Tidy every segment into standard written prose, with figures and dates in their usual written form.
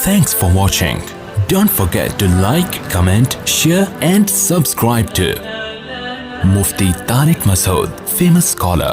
Thanks for watching. Don't forget to like, comment, share and subscribe to Mufti Tariq Masood, famous scholar.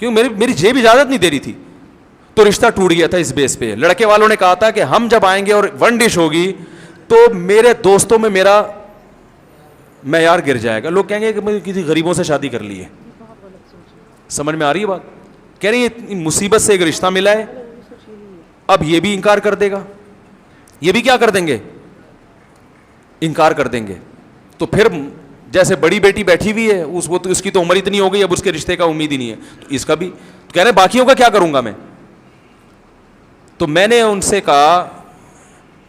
کیوں میری جیب اجازت نہیں دے رہی تھی. تو رشتہ ٹوٹ گیا تھا اس بیس پہ. لڑکے والوں نے کہا تھا کہ ہم جب آئیں گے اور ون ڈش ہوگی تو میرے دوستوں میں میرا معیار گر جائے گا, لوگ کہیں گے کہ میں کسی غریبوں سے شادی کر لی ہے. سمجھ میں آ رہی ہے بات؟ کہہ رہی ہے مصیبت سے ایک رشتہ ملا ہے, اب یہ بھی انکار کر دے گا, یہ بھی کیا کر دیں گے, انکار کر دیں گے. تو پھر جیسے بڑی بیٹی بیٹھی ہوئی ہے, اس کی تو عمر اتنی ہو گئی, اب اس کے رشتے کا امید ہی نہیں ہے, تو اس کا بھی کہہ رہے باقیوں کا کیا کروں گا میں. تو میں نے ان سے کہا,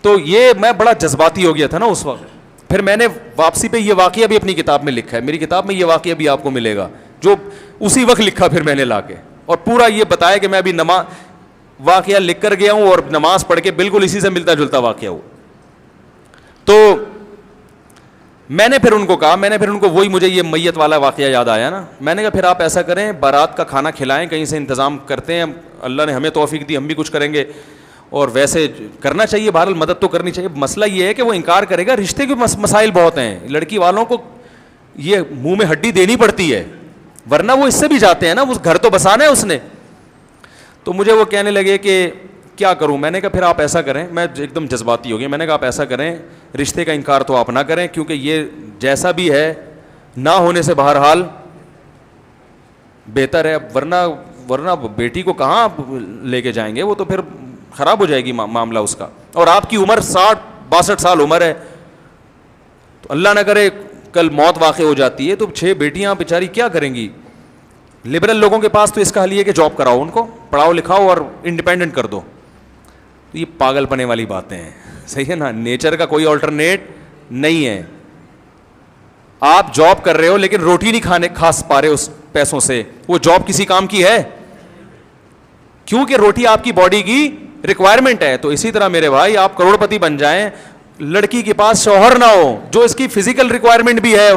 تو یہ میں بڑا جذباتی ہو گیا تھا نا اس وقت. پھر میں نے واپسی پہ یہ واقعہ بھی اپنی کتاب میں لکھا ہے, میری کتاب میں یہ واقعہ بھی آپ کو ملے گا جو اسی وقت لکھا پھر میں نے لا کے, اور پورا یہ بتایا کہ میں ابھی واقعہ لکھ کر گیا ہوں اور نماز پڑھ کے بالکل اسی سے ملتا جلتا واقعہ ہو. تو میں نے پھر ان کو وہی مجھے یہ میت والا واقعہ یاد آیا نا. میں نے کہا پھر آپ ایسا کریں, بارات کا کھانا کھلائیں, کہیں سے انتظام کرتے ہیں, اللہ نے ہمیں توفیق دی, ہم بھی کچھ کریں گے, اور ویسے کرنا چاہیے, بہرحال مدد تو کرنی چاہیے. مسئلہ یہ ہے کہ وہ انکار کرے گا, رشتے کے مسائل بہت ہیں, لڑکی والوں کو یہ منہ میں ہڈی دینی پڑتی ہے, ورنہ وہ اس سے بھی جاتے ہیں نا, اس گھر تو بسانا ہے اس نے. تو مجھے وہ کہنے لگے کہ کیا کروں. میں نے کہا پھر آپ ایسا کریں, میں ایک دم جذباتی ہو گیا, میں نے کہا آپ ایسا کریں, رشتے کا انکار تو آپ نہ کریں, کیونکہ یہ جیسا بھی ہے نہ ہونے سے بہرحال بہتر ہے, ورنہ بیٹی کو کہاں لے کے جائیں گے, وہ تو پھر خراب ہو جائے گی معاملہ اس کا. اور آپ کی عمر 60-62 سال عمر ہے, تو اللہ نہ کرے کل موت واقع ہو جاتی ہے تو 6 بیٹیاں بیچاری کیا کریں گی. لبرل لوگوں کے پاس تو اس کا حل یہ کہ جاب کراؤ, ان کو پڑھاؤ لکھاؤ اور انڈیپینڈنٹ کر دو. تو یہ پاگل پنے والی باتیں ہیں, صحیح ہے نا. نیچر کا کوئی آلٹرنیٹ نہیں ہے. آپ جاب کر رہے ہو لیکن روٹی نہیں کھا پا رہے اس پیسوں سے, وہ جاب کسی کام کی ہے, کیونکہ روٹی آپ کی باڈی کی ریکوائرمنٹ ہے. تو اسی طرح میرے بھائی آپ کروڑ پتی بن جائیں, لڑکی کے پاس شوہر نہ ہو جو اس کی فزیکل ریکوائرمنٹ بھی ہے,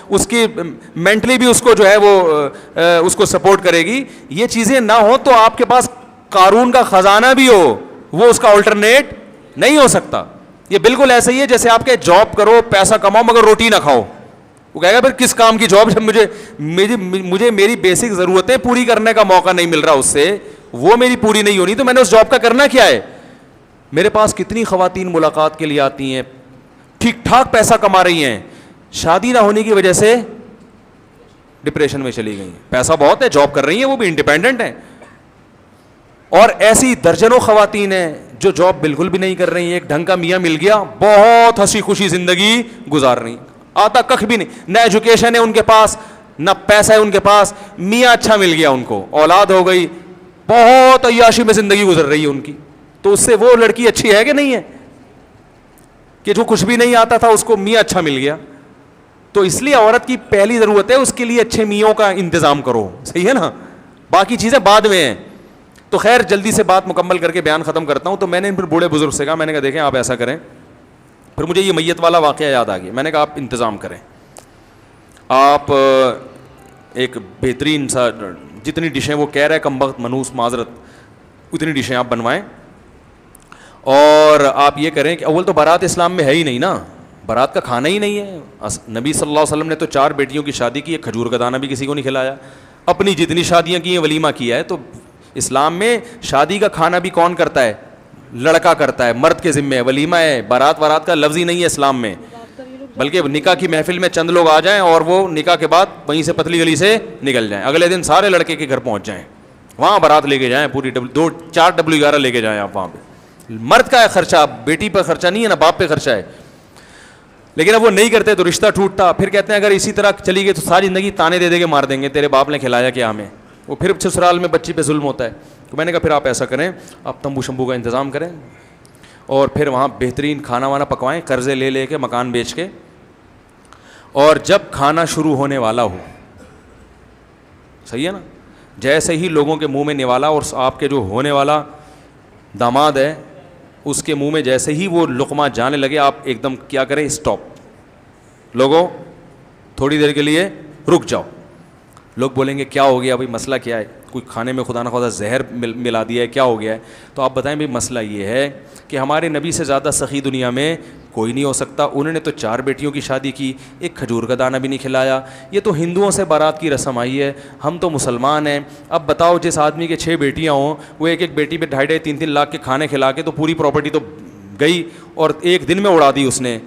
اس کی مینٹلی بھی اس کو جو ہے وہ اس کو سپورٹ کرے گی, یہ چیزیں نہ ہو تو آپ کے پاس قارون کا خزانہ بھی ہو, وہ اس کا آلٹرنیٹ نہیں ہو سکتا. یہ بالکل ایسا ہی ہے جیسے آپ کے جاب کرو, پیسہ کماؤ, مگر روٹی نہ کھاؤ. وہ کہے گا پھر کس کام کی جاب, جب مجھے میری بیسک ضرورتیں پوری کرنے کا موقع نہیں مل رہا, اس سے وہ میری پوری نہیں ہونی, تو میں نے اس جاب کا کرنا کیا ہے. میرے پاس کتنی خواتین ملاقات کے لیے آتی ہیں, ٹھیک ٹھاک پیسہ کما رہی ہیں, شادی نہ ہونے کی وجہ سے ڈپریشن میں چلی گئی. پیسہ بہت ہے, جاب کر رہی ہیں, وہ بھی انڈیپینڈنٹ ہیں. اور ایسی درجنوں خواتین ہیں جو جاب بالکل بھی نہیں کر رہی ہیں, ایک ڈھنگ کا میاں مل گیا, بہت ہنسی خوشی زندگی گزار رہی, آتا کخ بھی نہیں, نہ ایجوکیشن ہے ان کے پاس, نہ پیسہ ہے ان کے پاس, میاں اچھا مل گیا ان کو, اولاد ہو گئی, بہت عیاشی میں زندگی گزر رہی ہے ان کی. تو اس سے وہ لڑکی اچھی ہے کہ نہیں ہے, کہ جو کچھ بھی نہیں آتا تھا اس کو میاں اچھا مل گیا. تو اس لیے عورت کی پہلی ضرورت ہے اس کے لیے اچھے میوں کا انتظام کرو, صحیح ہے نا, باقی چیزیں بعد میں ہیں. تو خیر جلدی سے بات مکمل کر کے بیان ختم کرتا ہوں. تو میں نے پھر بوڑھے بزرگ سے کہا, میں نے کہا دیکھیں آپ ایسا کریں, پھر مجھے یہ میت والا واقعہ یاد آ گیا. میں نے کہا آپ انتظام کریں, آپ ایک بہترین سا جتنی ڈشیں وہ کہہ رہے کم وقت منوس معذرت اتنی ڈشیں آپ بنوائیں, اور آپ یہ کریں کہ اول تو بارات اسلام میں ہے ہی نہیں نا, بارات کا کھانا ہی نہیں ہے. نبی صلی اللہ علیہ وسلم نے تو 4 بیٹیوں کی شادی کی, ایک کھجور کا دانہ بھی کسی کو نہیں کھلایا, اپنی جتنی شادیاں کی ہیں ولیمہ کیا ہے. تو اسلام میں شادی کا کھانا بھی کون کرتا ہے, لڑکا کرتا ہے, مرد کے ذمہ ہے, ولیمہ ہے, بارات کا لفظ ہی نہیں ہے اسلام میں, بلکہ نکاح کی محفل میں چند لوگ آ جائیں اور وہ نکاح کے بعد وہیں سے پتلی گلی سے نکل جائیں, اگلے دن سارے لڑکے کے گھر پہنچ جائیں, وہاں بارات لے کے جائیں, پوری 4 W11 لے کے جائیں آپ وہاں پہ. مرد کا ہے خرچہ, بیٹی پر خرچہ نہیں ہے نا, باپ پہ خرچہ ہے. لیکن اب وہ نہیں کرتے تو رشتہ ٹوٹتا. پھر کہتے ہیں اگر اسی طرح چلی گئی تو ساری زندگی تانے دے کے مار دیں گے, تیرے باپ نے کھلایا کیا ہمیں. وہ پھر سسرال میں بچی پہ ظلم ہوتا ہے. تو میں نے کہا پھر آپ ایسا کریں, آپ تمبو شمبو کا انتظام کریں, اور پھر وہاں بہترین کھانا وانا پکوائیں, قرضے لے کے مکان بیچ کے, اور جب کھانا شروع ہونے والا ہو, صحیح ہے نا, جیسے ہی لوگوں کے منہ میں نوالا, اور آپ کے جو ہونے والا داماد ہے اس کے منہ میں جیسے ہی وہ لقمہ جانے لگے, آپ ایک دم کیا کریں, اسٹاپ, لوگوں تھوڑی دیر کے لیے رک جاؤ. لوگ بولیں گے کیا ہو گیا بھائی, مسئلہ کیا ہے, کوئی کھانے میں خدا نخواستہ زہر ملا دیا ہے, کیا ہو گیا ہے. تو آپ بتائیں بھائی مسئلہ یہ ہے کہ ہمارے نبی سے زیادہ سخی دنیا میں کوئی نہیں ہو سکتا. انہوں نے تو 4 بیٹیوں کی شادی کی, ایک کھجور کا دانہ بھی نہیں کھلایا. یہ تو ہندوؤں سے بارات کی رسم آئی ہے, ہم تو مسلمان ہیں. اب بتاؤ جس آدمی کے 6 بیٹیاں ہوں, وہ ایک ایک بیٹی پہ 2.5 3 لاکھ کے کھانے کھلا کے تو پوری پراپرٹی تو گئی اور ایک دن میں اڑا دی اس نے.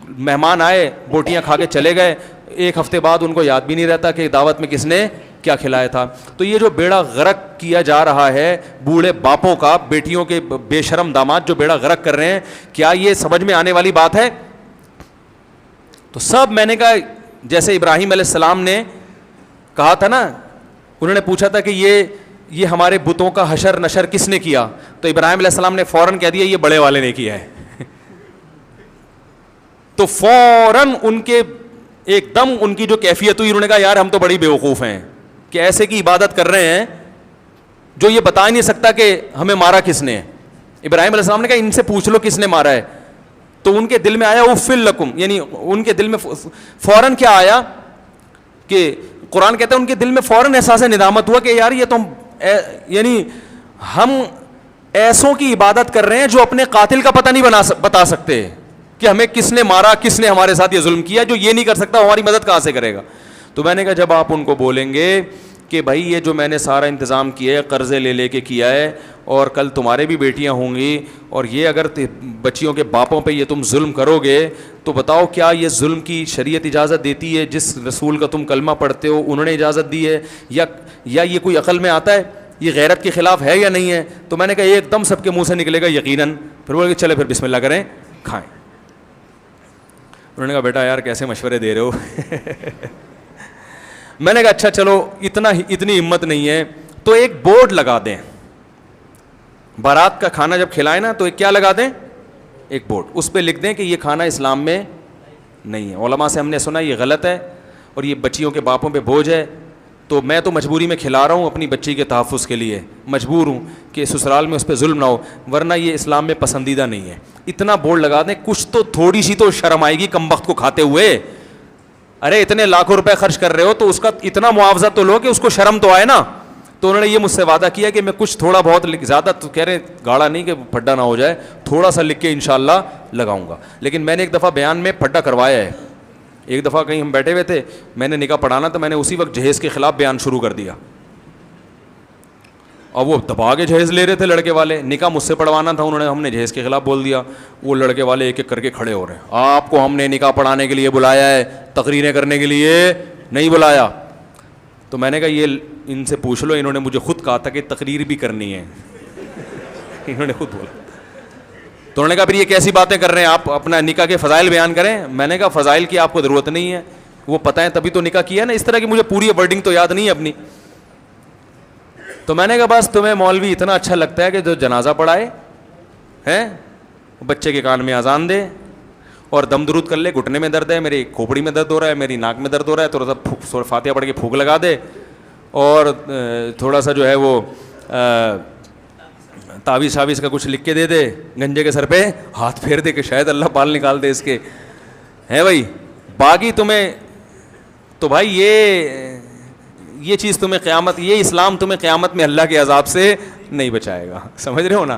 مہمان آئے, بوٹیاں کھا کے چلے گئے, ایک ہفتے بعد ان کو یاد بھی نہیں رہتا کہ دعوت میں کس نے کیا کھلایا تھا. تو یہ جو بیڑا غرق کیا جا رہا ہے بوڑھے باپوں کا, بیٹیوں کے بے شرم داماد جو بیڑا غرق کر رہے ہیں, کیا یہ سمجھ میں آنے والی بات ہے؟ تو سب میں نے کہا جیسے ابراہیم علیہ السلام نے کہا تھا نا, انہوں نے پوچھا تھا کہ یہ ہمارے بتوں کا حشر نشر کس نے کیا, تو ابراہیم علیہ السلام نے فوراً کہہ دیا یہ بڑے والے نے کیا ہے. تو فوراً ان کے ایک دم ان کی جو کیفیت ہوئی, انہوں نے کہا یار ہم تو بڑی بیوقوف ہیں کہ ایسے کی عبادت کر رہے ہیں جو یہ بتا ہی نہیں سکتا کہ ہمیں مارا کس نے. ابراہیم علیہ السلام نے کہا ان سے پوچھ لو کس نے مارا ہے. تو ان کے دل میں آیا اف لکم, یعنی ان کے دل میں فوراً کیا آیا کہ قرآن کہتا ہے ان کے دل میں فوراً احساس ندامت ہوا کہ یار یہ تو یعنی ہم ایسوں کی عبادت کر رہے ہیں جو اپنے قاتل کا پتہ نہیں بتا سکتے کہ ہمیں کس نے مارا, کس نے ہمارے ساتھ یہ ظلم کیا. جو یہ نہیں کر سکتا ہماری مدد کہاں سے کرے گا. تو میں نے کہا جب آپ ان کو بولیں گے کہ بھائی یہ جو میں نے سارا انتظام کیا ہے قرضے لے کے کیا ہے, اور کل تمہارے بھی بیٹیاں ہوں گی, اور یہ اگر بچیوں کے باپوں پہ یہ تم ظلم کرو گے تو بتاؤ کیا یہ ظلم کی شریعت اجازت دیتی ہے؟ جس رسول کا تم کلمہ پڑھتے ہو انہوں نے اجازت دی ہے, یا یہ کوئی عقل میں آتا ہے؟ یہ غیرت کے خلاف ہے یا نہیں ہے؟ تو میں نے کہا ایک دم سب کے منہ سے نکلے گا یقیناً. پھر بولے چلے پھر بسم اللہ کریں کھائیں. انہوں نے کہا بیٹا یار کیسے مشورے دے رہے ہو. میں نے کہا اچھا چلو اتنی ہمت نہیں ہے تو ایک بورڈ لگا دیں, بارات کا کھانا جب کھلائیں نا تو ایک کیا لگا دیں, ایک بورڈ, اس پہ لکھ دیں کہ یہ کھانا اسلام میں نہیں ہے. علماء سے ہم نے سنا یہ غلط ہے اور یہ بچیوں کے باپوں پہ بوجھ ہے, تو میں تو مجبوری میں کھلا رہا ہوں اپنی بچی کے تحفظ کے لیے, مجبور ہوں کہ سسرال میں اس پہ ظلم نہ ہو, ورنہ یہ اسلام میں پسندیدہ نہیں ہے. اتنا بورڈ لگا دیں, کچھ تو تھوڑی سی تو شرم آئے گی کم وقت کو کھاتے ہوئے. ارے اتنے لاکھوں روپے خرچ کر رہے ہو تو اس کا اتنا معاوضہ تو لو کہ اس کو شرم تو آئے نا. تو انہوں نے یہ مجھ سے وعدہ کیا کہ میں کچھ تھوڑا بہت زیادہ تو کہہ رہے گاڑا نہیں کہ پھڈا نہ ہو جائے, تھوڑا سا لکھ کے انشاءاللہ لگاؤں گا. لیکن میں نے ایک دفعہ بیان میں پھڈا کروایا ہے. ایک دفعہ کہیں ہم بیٹھے ہوئے تھے, میں نے نکاح پڑھانا تو میں نے اسی وقت جہیز کے خلاف بیان شروع کر دیا, اور وہ دبا کے جہیز لے رہے تھے لڑکے والے. نکاح مجھ سے پڑھوانا تھا, ہم نے جہیز کے خلاف بول دیا. وہ لڑکے والے ایک ایک کر کے کھڑے ہو رہے ہیں, آپ کو ہم نے نکاح پڑھانے کے لیے بلایا ہے, تقریریں کرنے کے لیے نہیں بلایا. تو میں نے کہا یہ ان سے پوچھ لو, انہوں نے مجھے خود کہا تھا کہ تقریر بھی کرنی ہے. انہوں نے خود بولا. تو انہوں نے کہا پھر یہ کیسی باتیں کر رہے ہیں, آپ اپنا نکاح کے فضائل بیان کریں. میں نے کہا فضائل کی آپ کو ضرورت نہیں ہے, وہ پتہ ہے تبھی تو نکاح کیا نا. اس طرح کی مجھے پوری ورڈنگ تو یاد نہیں ہے اپنی. تو میں نے کہا بس تمہیں مولوی اتنا اچھا لگتا ہے کہ جو جنازہ پڑھائے ہیں, بچے کے کان میں اذان دے اور دم درود کر لے, گھٹنے میں درد ہے, میری کھوپڑی میں درد ہو رہا ہے, میری ناک میں درد ہو رہا ہے, تھوڑا سا فاتحہ پڑھ کے پھونک لگا دے, اور تھوڑا سا جو ہے وہ تعویذ شاویز کا کچھ لکھ کے دے دے, گنجے کے سر پہ ہاتھ پھیر دے کہ شاید اللہ بال نکال دے اس کے, ہے بھائی. باقی تمہیں تو بھائی یہ چیز تمہیں قیامت, یہ اسلام تمہیں قیامت میں اللہ کے عذاب سے نہیں بچائے گا. سمجھ رہے ہو نا.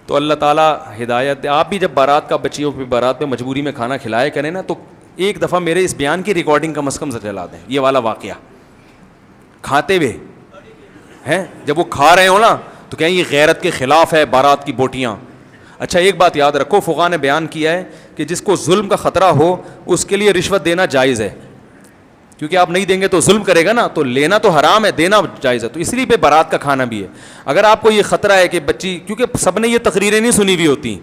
تو اللہ تعالیٰ ہدایت. آپ بھی جب بارات کا بچیوں پہ بارات میں مجبوری میں کھانا کھلائے کریں نا, تو ایک دفعہ میرے اس بیان کی ریکارڈنگ کم از کم سے چلا دیں. یہ والا واقعہ کھاتے ہوئے ہیں, جب وہ کھا رہے ہو نا تو کہیں یہ غیرت کے خلاف ہے بارات کی بوٹیاں. اچھا ایک بات یاد رکھو, فقہا نے بیان کیا ہے کہ جس کو ظلم کا خطرہ ہو اس کے لیے رشوت دینا جائز ہے, کیونکہ آپ نہیں دیں گے تو ظلم کرے گا نا, تو لینا تو حرام ہے, دینا جائز ہے. تو اس لیے پہ بارات کا کھانا بھی ہے. اگر آپ کو یہ خطرہ ہے کہ بچی, کیونکہ سب نے یہ تقریریں نہیں سنی ہوئی ہوتی,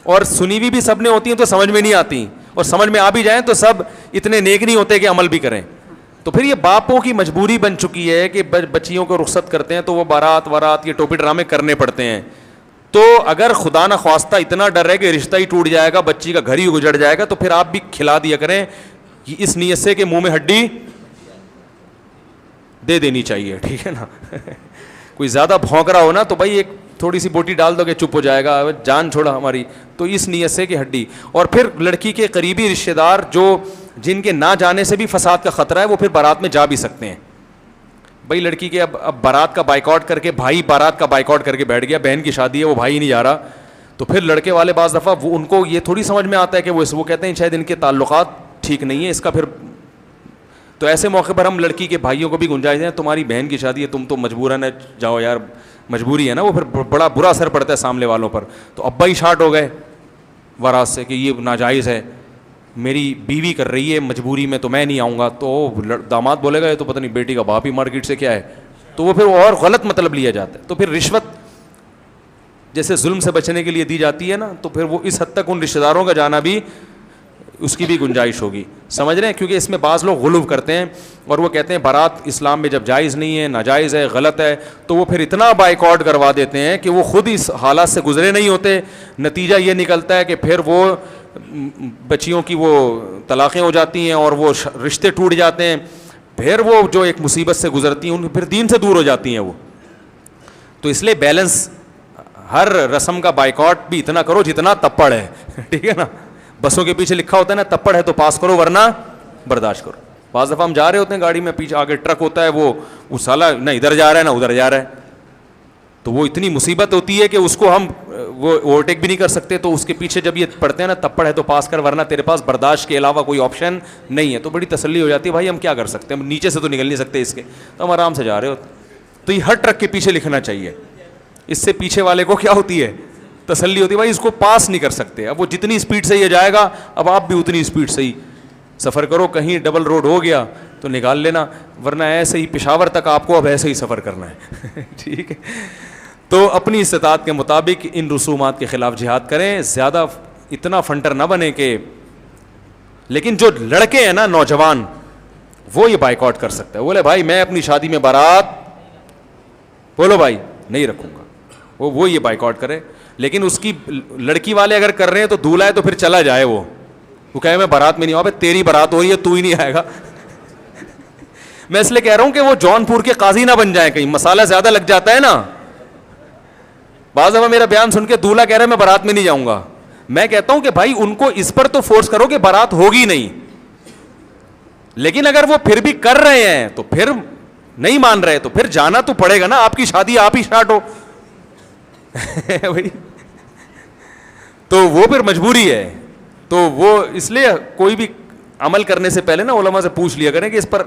اور سنی ہوئی بھی سب نے ہوتی ہیں تو سمجھ میں نہیں آتی, اور سمجھ میں آ بھی جائیں تو سب اتنے نیک نہیں ہوتے کہ عمل بھی کریں. تو پھر یہ باپوں کی مجبوری بن چکی ہے کہ بچیوں کو رخصت کرتے ہیں تو وہ بارات یہ ٹوپی ڈرامے کرنے پڑتے ہیں. تو اگر خدا نہ خواستہ اتنا ڈر ہے کہ رشتہ ہی ٹوٹ جائے گا, بچی کا گھر ہی اجڑ جائے گا, تو پھر آپ بھی کھلا دیا کریں اس نیت سے کہ منہ میں ہڈی دے دینی چاہیے, ٹھیک ہے نا. کوئی زیادہ بھونک رہا ہو نا تو بھائی ایک تھوڑی سی بوٹی ڈال دو کہ چپ ہو جائے گا, جان چھوڑا ہماری. تو اس نیت سے کہ ہڈی. اور پھر لڑکی کے قریبی رشتہ دار جو جن کے نہ جانے سے بھی فساد کا خطرہ ہے, وہ پھر بارات میں جا بھی سکتے ہیں. بھائی لڑکی کے اب بارات کا بائیکاٹ کر کے, بھائی بارات کا بائیکاٹ کر کے بیٹھ گیا, بہن کی شادی ہے وہ بھائی نہیں جا رہا, تو پھر لڑکے والے بعض دفعہ وہ ان کو یہ تھوڑی سمجھ میں آتا ہے کہ وہ کہتے ہیں شاید ان کے تعلقات ٹھیک نہیں ہیں, اس کا پھر تو ایسے موقع پر ہم لڑکی کے بھائیوں کو بھی گنجائش دیں, تمہاری بہن کی شادی ہے, تم تو مجبوراً جاؤ یار, مجبوری ہے نا, وہ پھر بڑا برا اثر پڑتا ہے سامنے والوں پر. تو ابا ہی شارٹ ہو گئے وراثت سے کہ یہ ناجائز ہے, میری بیوی کر رہی ہے مجبوری میں تو میں نہیں آؤں گا, تو داماد بولے گا یہ تو پتہ نہیں بیٹی کا باپ ہی مارکیٹ سے کیا ہے, تو وہ پھر اور غلط مطلب لیا جاتا ہے. تو پھر رشوت جیسے ظلم سے بچنے کے لیے دی جاتی ہے نا, تو پھر وہ اس حد تک ان رشتہ داروں کا جانا بھی اس کی بھی گنجائش ہوگی, سمجھ رہے ہیں, کیونکہ اس میں بعض لوگ غلو کرتے ہیں اور وہ کہتے ہیں بارات اسلام میں جب جائز نہیں ہے, ناجائز ہے, غلط ہے, تو وہ پھر اتنا بائیکاٹ کروا دیتے ہیں کہ وہ خود اس حالات سے گزرے نہیں ہوتے. نتیجہ یہ نکلتا ہے کہ پھر وہ بچیوں کی وہ طلاقیں ہو جاتی ہیں اور وہ رشتے ٹوٹ جاتے ہیں, پھر وہ جو ایک مصیبت سے گزرتی ہیں ان پھر دین سے دور ہو جاتی ہیں وہ. تو اس لیے بیلنس, ہر رسم کا بائیکاٹ بھی اتنا کرو جتنا تپڑ ہے, ٹھیک ہے نا. بسوں کے پیچھے لکھا ہوتا ہے نا تپڑ ہے تو پاس کرو ورنہ برداشت کرو. بعض دفعہ ہم جا رہے ہوتے ہیں گاڑی میں, پیچھے آگے ٹرک ہوتا ہے, وہ سالا نہ ادھر جا رہا ہے نہ ادھر جا رہا ہے, تو وہ اتنی مصیبت ہوتی ہے کہ اس کو ہم وہ اوورٹیک بھی نہیں کر سکتے. تو اس کے پیچھے جب یہ پڑھتے ہیں نا تپڑ ہے تو پاس کر ورنہ تیرے پاس برداشت کے علاوہ کوئی آپشن نہیں ہے, تو بڑی تسلی ہو جاتی ہے, بھائی ہم کیا کر سکتے ہیں, ہم نیچے سے تو نکل نہیں سکتے اس کے, تو ہم آرام سے جا رہے ہوتے. تو یہ ہر ٹرک کے پیچھے لکھنا چاہیے, اس سے پیچھے والے کو کیا ہوتی ہے, تسلی ہوتی ہے, بھائی اس کو پاس نہیں کر سکتے, اب وہ جتنی اسپیڈ سے یہ جائے گا اب آپ بھی اتنی اسپیڈ سے ہی سفر کرو. کہیں ڈبل روڈ ہو گیا تو نکال لینا, ورنہ ایسے ہی پشاور تک آپ کو اب ایسے ہی سفر کرنا ہے. ٹھیک ہے, تو اپنی استطاعت کے مطابق ان رسومات کے خلاف جہاد کریں, زیادہ اتنا فنٹر نہ بنے کہ. لیکن جو لڑکے ہیں نا نوجوان, وہ یہ بائیکاٹ کر سکتا ہے, بولے بھائی میں اپنی شادی میں بارات بولو بھائی نہیں رکھوں گا, وہ یہ بائیکاٹ کرے. لیکن اس کی لڑکی والے اگر کر رہے ہیں تو دولہا ہے تو پھر چلا جائے, وہ کہے میں بارات میں نہیں آؤں, تیری بارات ہو رہی ہے تو ہی نہیں آئے گا. میں اس لیے کہہ رہا ہوں کہ وہ جون پور کے قاضی نہ بن جائیں, کہیں مسالہ زیادہ لگ جاتا ہے نا. بعض دفعہ میرا بیان سن کے دولہا کہہ رہا ہے میں بارات میں نہیں جاؤں گا, میں کہتا ہوں کہ بھائی ان کو اس پر تو فورس کرو کہ بارات ہوگی نہیں, لیکن اگر وہ پھر بھی کر رہے ہیں تو پھر نہیں مان رہے تو پھر جانا تو پڑے گا نا, آپ کی شادی آپ ہی اسٹارٹ ہو بھائی, تو وہ پھر مجبوری ہے. تو وہ اس لیے کوئی بھی عمل کرنے سے پہلے نا علماء سے پوچھ لیا کریں کہ اس پر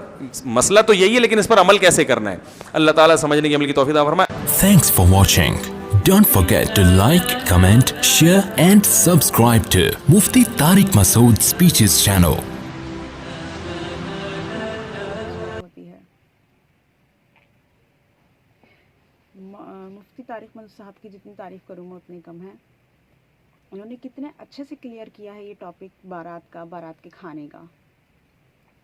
مسئلہ تو یہی ہے لیکن اس پر عمل کیسے کرنا ہے. اللہ تعالیٰ سمجھنے کی عمل کی توفیق عطا فرمائے. Thanks for watching. Don't forget to like, comment, share and subscribe to Mufti Tariq Masood Speeches channel. ہوتی ہے. مفتی طارق مسعود صاحب کی جتنی تعریف کروں میں اتنی کم ہے. انہوں نے کتنے اچھے سے کلیئر کیا ہے یہ ٹاپک بارات کا, بارات کے کھانے کا.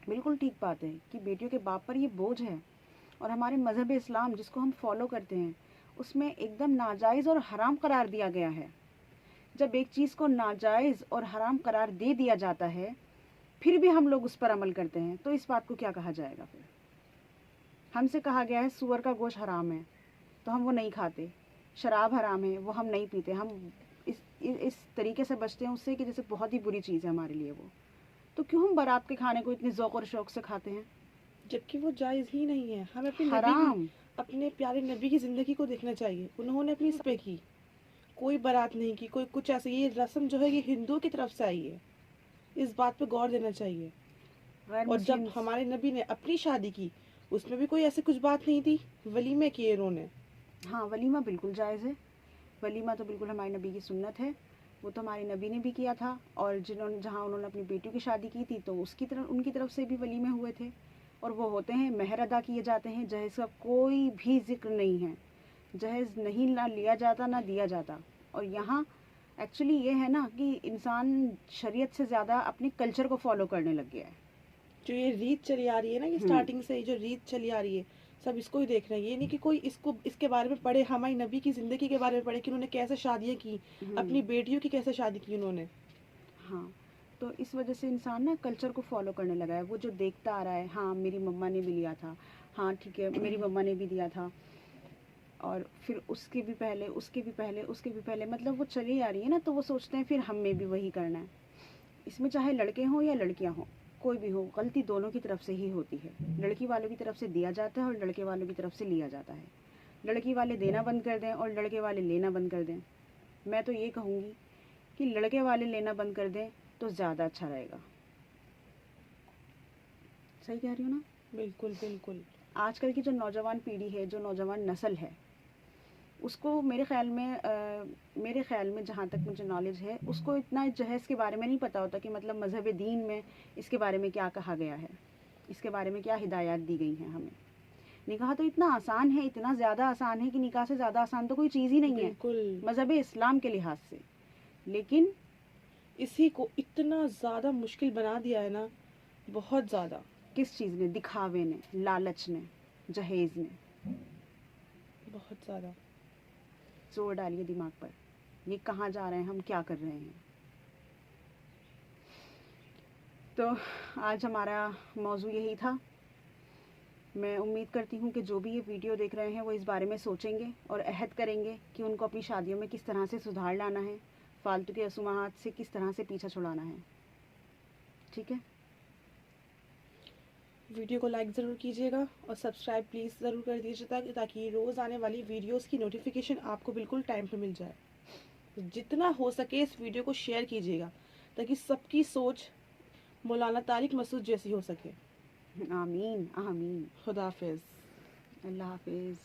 بالکل ٹھیک بات ہے کہ بیٹیوں کے باپ پر یہ بوجھ ہے, اور ہمارے مذہب اسلام جس کو ہم فالو کرتے ہیں اس میں ایک دم ناجائز اور حرام قرار دیا گیا ہے. جب ایک چیز کو ناجائز اور حرام قرار دے دیا جاتا ہے پھر بھی ہم لوگ اس پر عمل کرتے ہیں تو اس بات کو کیا کہا جائے گا. پھر ہم سے کہا گیا ہے سور کا گوشت حرام ہے تو ہم وہ نہیں کھاتے, شراب حرام ہے وہ ہم نہیں پیتے, ہم اس طریقے سے بچتے ہیں اس سے کہ جیسے بہت ہی بری چیز ہے ہمارے لیے وہ. تو کیوں ہم بارات کے کھانے کو اتنے ذوق اور شوق سے کھاتے ہیں جبکہ وہ جائز ہی نہیں ہے. ہمیں اپنے حرام. اپنے پیارے نبی کی زندگی کو دیکھنا چاہیے. انہوں نے اپنی پہ کی کوئی بارات نہیں کی, کوئی کچھ ایسے. یہ رسم جو ہے یہ ہندوؤں کی طرف سے آئی ہے, اس بات پہ غور دینا چاہیے. اور جب ہمارے نبی نے اپنی شادی کی اس میں بھی کوئی ایسی کچھ بات نہیں تھی, ولیمے کیے انہوں نے. ہاں ولیمہ بالکل جائز ہے, ولیمہ تو بالکل ہمارے نبی کی سنت ہے, وہ تو ہمارے نبی نے بھی کیا تھا. اور جہاں انہوں نے اپنی بیٹیوں کی شادی کی تھی تو ان کی طرف سے بھی ولیمے ہوئے تھے, اور وہ ہوتے ہیں مہر ادا کیے جاتے ہیں. جہیز کا کوئی بھی ذکر نہیں ہے, جہیز نہیں نہ لیا جاتا نہ دیا جاتا. اور یہاں ایکچولی یہ ہے نا کہ انسان شریعت سے زیادہ اپنے کلچر کو فالو کرنے لگ گیا ہے. جو یہ ریت چلی آ رہی ہے نا, یہ سٹارٹنگ سے جو ریت چلی آ رہی ہے سب اس کو ہی دیکھ رہے ہیں. یہ نہیں کہ کوئی اس کے بارے میں پڑھے, ہماری نبی کی زندگی کے بارے میں پڑھے کہ انہوں نے کیسے شادیاں کی, اپنی بیٹیوں کی کیسے شادی کی انہوں نے. ہاں تو اس وجہ سے انسان نا کلچر کو فالو کرنے لگا ہے. وہ جو دیکھتا آ رہا ہے, ہاں میری مما نے بھی لیا تھا, ہاں ٹھیک ہے میری مما نے بھی دیا تھا, اور پھر اس کے بھی پہلے مطلب وہ چلی آ رہی ہے نا, تو وہ سوچتے ہیں پھر ہم میں بھی وہی کرنا ہے. اس میں چاہے لڑکے ہوں یا لڑکیاں ہوں, کوئی بھی ہو, غلطی دونوں کی طرف سے ہی ہوتی ہے. لڑکی والوں کی طرف سے دیا جاتا ہے اور لڑکے والوں کی طرف سے لیا جاتا ہے. لڑکی والے دینا بند کر دیں اور لڑکے والے لینا بند کر دیں, میں تو یہ کہوں گی کہ لڑکے والے لینا بند کر دیں تو زیادہ اچھا رہے گا. صحیح کہہ رہی ہوں نا؟ بالکل بالکل. آج کل کی جو نوجوان پیڑھی ہے، جو نوجوان نسل ہے، اس کو میرے خیال میں جہاں تک مجھے نالج ہے، اس کو اتنا جو ہے اس کے بارے میں نہیں پتہ ہوتا کہ مطلب مذہب دین میں اس کے بارے میں کیا کہا گیا ہے، اس کے بارے میں کیا ہدایات دی گئی ہیں ہمیں. نکاح تو اتنا آسان ہے، اتنا زیادہ آسان ہے کہ نکاح سے زیادہ آسان تو کوئی چیز ہی نہیں ہے بالکل. مذہب اسلام کے لحاظ سے. لیکن اسی کو اتنا زیادہ مشکل بنا دیا ہے نا، بہت زیادہ. کس چیز نے؟ دکھاوے نے، لالچ نے، جہیز نے. بہت زیادہ. زور ڈالیے دماغ پر، یہ کہاں جا رہے ہیں، ہم کیا کر رہے ہیں. تو آج ہمارا موضوع یہی تھا. میں امید کرتی ہوں کہ جو بھی یہ ویڈیو دیکھ رہے ہیں وہ اس بارے میں سوچیں گے اور عہد کریں گے کہ ان کو اپنی شادیوں میں کس طرح سے سدھار لانا ہے، فالتو کے رسومات سے کس طرح سے پیچھا چھڑانا ہے. ٹھیک ہے؟ ویڈیو کو لائک ضرور کیجیے گا اور سبسکرائب پلیز ضرور کر دیجیے تاکہ روز آنے والی ویڈیوز کی نوٹیفیکیشن آپ کو بالکل ٹائم پہ مل جائے. جتنا ہو سکے اس ویڈیو کو شیئر کیجیے گا تاکہ سب کی سوچ مولانا طارق مسعود جیسی ہو سکے. آمین آمین. خدا حافظ. اللہ حافظ.